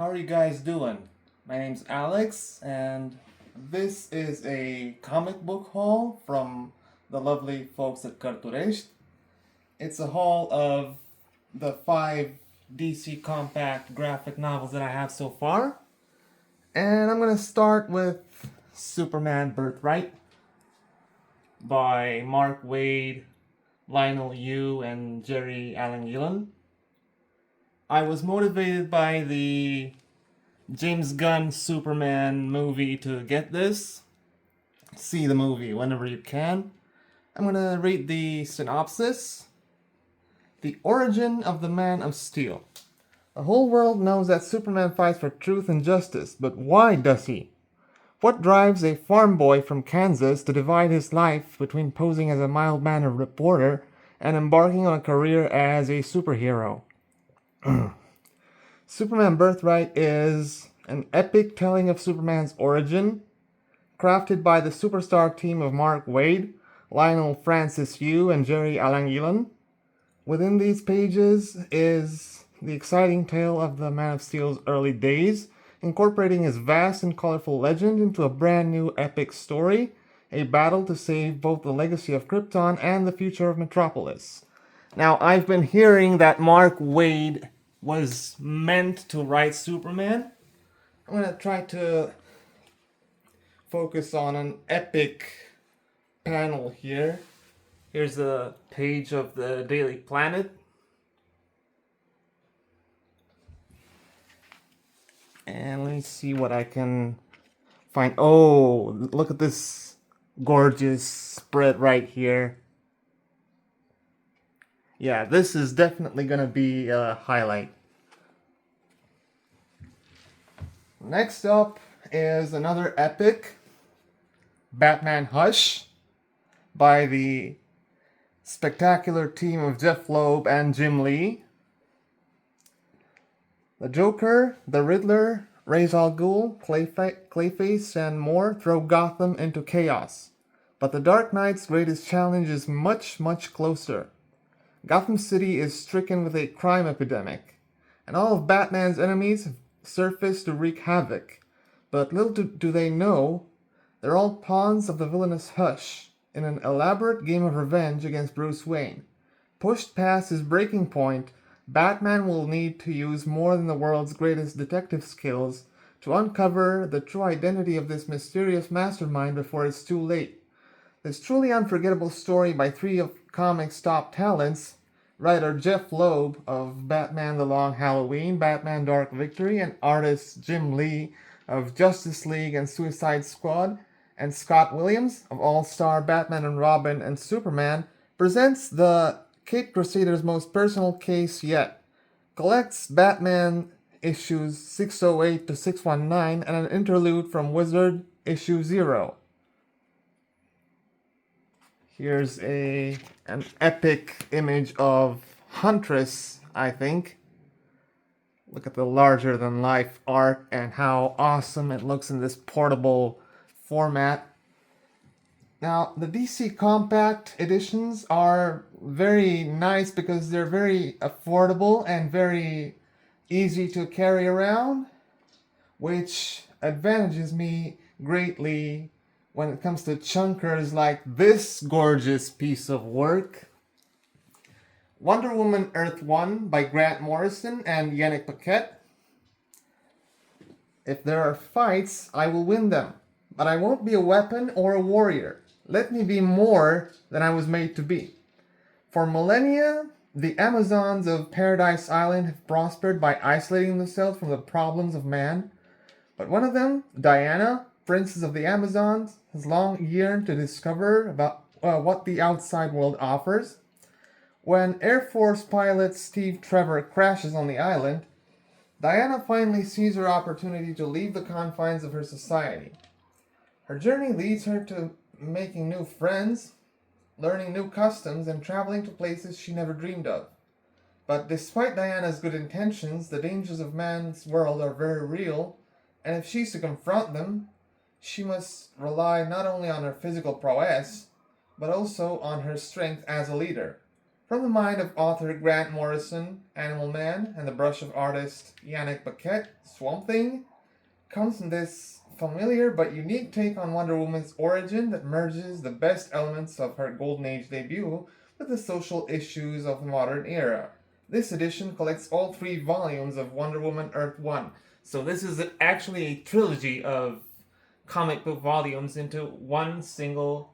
How are you guys doing? My name's Alex, and this is a comic book haul from the lovely folks at Carturești. It's a haul of the 5 DC compact graphic novels that I have so far. And I'm going to start with Superman Birthright by Mark Waid, Lionel Yu, and Jerry Allen Gillen. I was motivated by the James Gunn Superman movie to get this. See the movie whenever you can. I'm gonna read the synopsis. The origin of the Man of Steel. The whole world knows that Superman fights for truth and justice, but why does he? What drives a farm boy from Kansas to divide his life between posing as a mild-mannered reporter and embarking on a career as a superhero? Superman Birthright is an epic telling of Superman's origin, crafted by the superstar team of Mark Waid, Lionel Francis Yu, and Jerry Alangilan. Within these pages is the exciting tale of the Man of Steel's early days, incorporating his vast and colorful legend into a brand new epic story, a battle to save both the legacy of Krypton and the future of Metropolis. Now, I've been hearing that Mark Waid was meant to write Superman. I'm going to try to focus on an epic panel here. Here's a page of the Daily Planet. And let me see what I can find. Oh, look at this gorgeous spread right here. Yeah, this is definitely going to be a highlight. Next up is another epic, Batman Hush, by the spectacular team of Jeff Loeb and Jim Lee. The Joker, the Riddler, Ra's al Ghul, Clayface, and more throw Gotham into chaos. But the Dark Knight's greatest challenge is much, much closer. Gotham City is stricken with a crime epidemic, and all of Batman's enemies have surfaced to wreak havoc. But little do they know, they're all pawns of the villainous Hush, in an elaborate game of revenge against Bruce Wayne. Pushed past his breaking point, Batman will need to use more than the world's greatest detective skills to uncover the true identity of this mysterious mastermind before it's too late. This truly unforgettable story by 3 of comics' top talents, writer Jeff Loeb of Batman The Long Halloween, Batman Dark Victory, and artist Jim Lee of Justice League and Suicide Squad, and Scott Williams of All-Star Batman and Robin and Superman, presents the Caped Crusader's most personal case yet. Collects Batman issues 608 to 619 and an interlude from Wizard issue 0. Here's an epic image of Huntress, I think. Look at the larger-than-life art and how awesome it looks in this portable format. Now, the DC Compact editions are very nice because they're very affordable and very easy to carry around, which advantages me greatly when it comes to chunkers like this gorgeous piece of work. Wonder Woman Earth 1 by Grant Morrison and Yannick Paquette. If there are fights, I will win them, but I won't be a weapon or a warrior. Let me be more than I was made to be. For millennia, the Amazons of Paradise Island have prospered by isolating themselves from the problems of man. But one of them, Diana, Princess of the Amazons, has long yearned to discover about what the outside world offers. When Air Force pilot Steve Trevor crashes on the island, Diana finally sees her opportunity to leave the confines of her society. Her journey leads her to making new friends, learning new customs, and traveling to places she never dreamed of. But despite Diana's good intentions, the dangers of man's world are very real, and if she's to confront them, she must rely not only on her physical prowess, but also on her strength as a leader. From the mind of author Grant Morrison, Animal Man, and the brush of artist Yannick Paquette, Swamp Thing, comes this familiar but unique take on Wonder Woman's origin that merges the best elements of her Golden Age debut with the social issues of the modern era. This edition collects all 3 volumes of Wonder Woman Earth 1. So this is actually a trilogy of comic book volumes into one single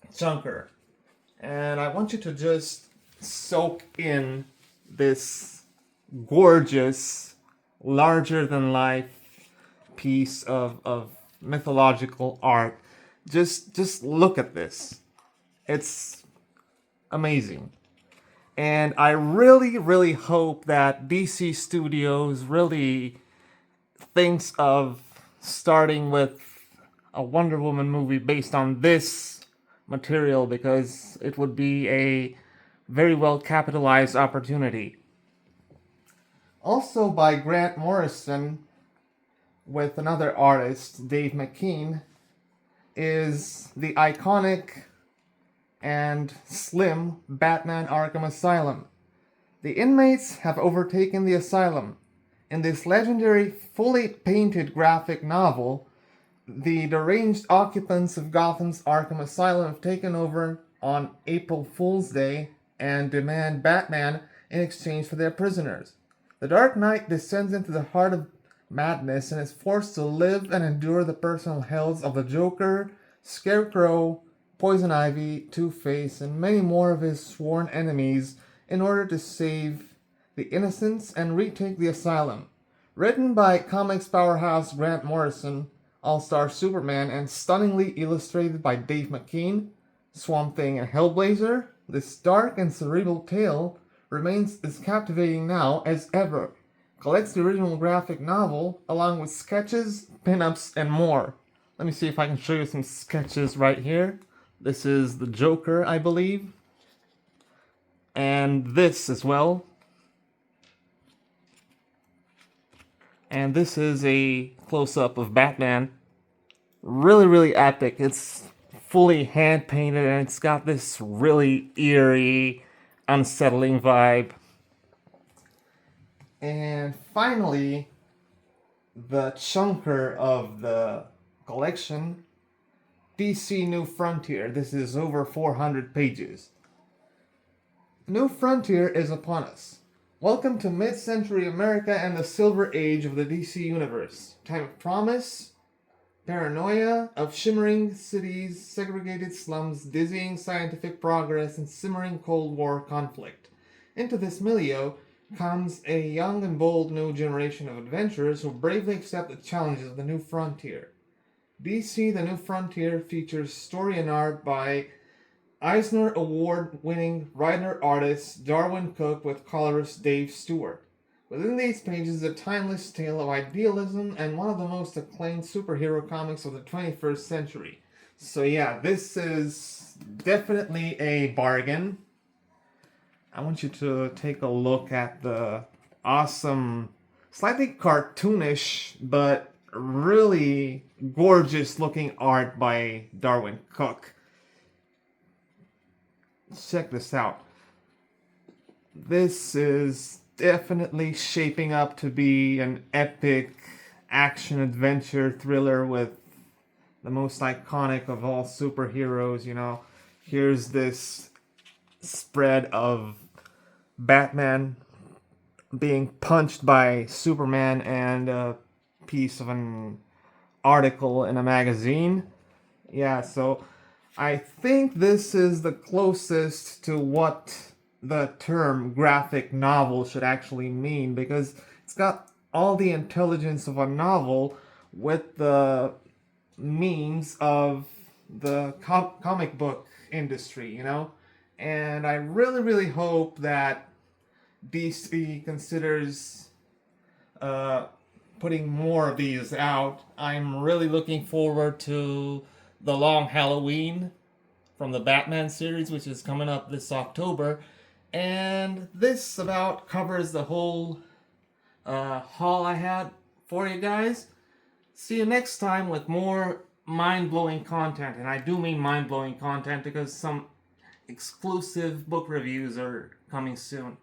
chunker. And I want you to just soak in this gorgeous, larger than life piece of mythological art. Just look at this. It's amazing. And I really hope that DC Studios really thinks of starting with a Wonder Woman movie based on this material, because it would be a very well capitalized opportunity. Also by Grant Morrison with another artist, Dave McKean, is the iconic and slim Batman Arkham Asylum. The inmates have overtaken the asylum. In this legendary, fully painted graphic novel, the deranged occupants of Gotham's Arkham Asylum have taken over on April Fool's Day and demand Batman in exchange for their prisoners. The Dark Knight descends into the heart of madness and is forced to live and endure the personal hells of the Joker, Scarecrow, Poison Ivy, Two-Face, and many more of his sworn enemies in order to save the innocents and retake the asylum. Written by comics powerhouse Grant Morrison, All-Star Superman, and stunningly illustrated by Dave McKean, Swamp Thing, and Hellblazer, this dark and cerebral tale remains as captivating now as ever. Collects the original graphic novel along with sketches, pinups, and more. Let me see if I can show you some sketches right here. This is the Joker, I believe. And this as well. And this is a close-up of Batman. Really epic. It's fully hand-painted and it's got this really eerie, unsettling vibe. And finally, the chunker of the collection, DC New Frontier. This is over 400 pages. New Frontier is upon us. Welcome to mid-century America and the Silver Age of the DC Universe. Time of promise, paranoia, of shimmering cities, segregated slums, dizzying scientific progress, and simmering Cold War conflict. Into this milieu comes a young and bold new generation of adventurers who bravely accept the challenges of the New Frontier. DC The New Frontier features story and art by Eisner Award-winning writer-artist Darwin Cook with colorist Dave Stewart. Within these pages is a timeless tale of idealism and one of the most acclaimed superhero comics of the 21st century. So yeah, this is definitely a bargain. I want you to take a look at the awesome, slightly cartoonish, but really gorgeous looking art by Darwin Cook. Check this out. This is definitely shaping up to be an epic action-adventure thriller with the most iconic of all superheroes, you know. Here's this spread of Batman being punched by Superman and a piece of an article in a magazine. Yeah, so I think this is the closest to what the term graphic novel should actually mean, because it's got all the intelligence of a novel with the means of the comic book industry, you know? And I really hope that DC considers putting more of these out. I'm really looking forward to The Long Halloween from the Batman series, which is coming up this October. And this about covers the whole haul I had for you guys. See you next time with more mind-blowing content. And I do mean mind-blowing content because some exclusive book reviews are coming soon.